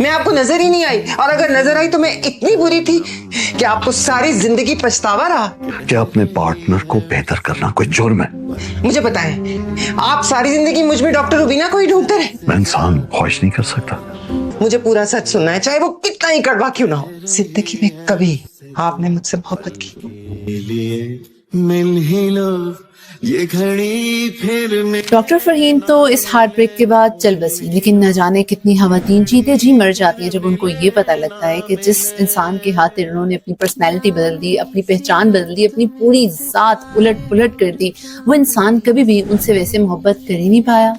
मैं आपको नजर ही नहीं आई, और अगर नजर आई तो मैं इतनी बुरी थी कि आपको सारी जिंदगी पछतावा रहा। क्या अपने पार्टनर को बेहतर करना कोई जुर्म है? मुझे बताएं, आप सारी जिंदगी मुझ में डॉक्टर रुबीना को ही ढूंढते रहे। मैं इंसान ख्वाहिश नहीं कर सकता। मुझे पूरा सच सुनना है, चाहे वो कितना ही कड़वा क्यों ना हो। जिंदगी में कभी आपने मुझसे मोहब्बत की? मिल ही लो ये घड़ी फिर में। डॉक्टर फरहीन तो इस हार्ट ब्रेक के बाद चल बसी, लेकिन न जाने कितनी खवातीन जीते जी मर जाती हैं जब उनको ये पता लगता है कि जिस इंसान के खातिर उन्होंने अपनी पर्सनैलिटी बदल दी, अपनी पहचान बदल दी, अपनी पूरी ज़ात उलट पुलट कर दी, वो इंसान कभी भी उनसे वैसे मोहब्बत कर ही नहीं पाया।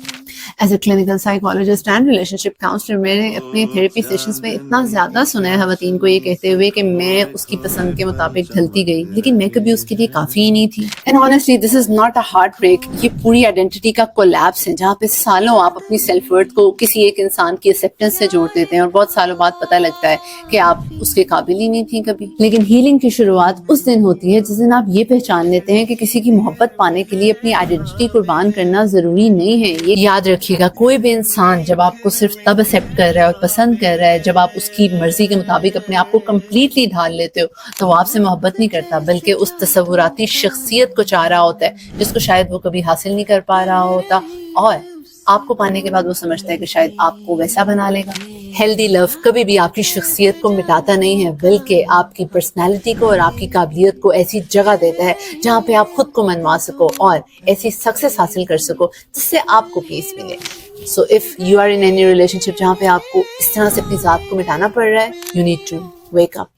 As a clinical psychologist and relationship counsellor मैंने अपने थेरेपी सेशंस में इतना ज़्यादा सुना है खवातीन को ये कहते हुए कि मैं उसकी पसंद के मुताबिक ढलती गई, लेकिन मैं कभी उसके लिए काफ़ी ही नहीं थी। And honestly this is not a heartbreak, ये पूरी आइडेंटिटी का कोलैप्स है, जहाँ पे सालों आप अपनी सेल्फ वर्थ को किसी एक इंसान की एक्सेप्टेंस से जोड़ देते हैं और बहुत सालों बाद पता लगता है कि आप उसके काबिल ही नहीं थी कभी। लेकिन हीलिंग की शुरुआत उस दिन होती है जिस दिन आप ये पहचान लेते हैं कि किसी की मोहब्बत पाने के लिए अपनी आइडेंटिटी कुर्बान करना ज़रूरी नहीं है। ये याद रखिएगा, कोई भी इंसान जब आपको सिर्फ तब एक्सेप्ट कर रहा है और पसंद कर रहा है जब आप उसकी मर्जी के मुताबिक अपने आप को कम्प्लीटली ढाल लेते हो, तो वो आपसे मोहब्बत नहीं करता, बल्कि उस तसव्वुराती शख्सियत को चाह रहा होता है जिसको शायद वो कभी हासिल नहीं कर पा रहा होता, और आपको पाने के बाद वो समझता है कि शायद आपको वैसा बना लेगा। हेल्दी लव कभी भी आपकी शख्सियत को मिटाता नहीं है, बल्कि आपकी पर्सनैलिटी को और आपकी काबिलियत को ऐसी जगह देता है जहाँ पे आप खुद को मनवा सको और ऐसी सक्सेस हासिल कर सको जिससे आपको पीस मिले। So if you are in any relationship जहाँ पे आपको इस तरह से अपनी ज़ात को मिटाना पड़ रहा है, you need to wake up.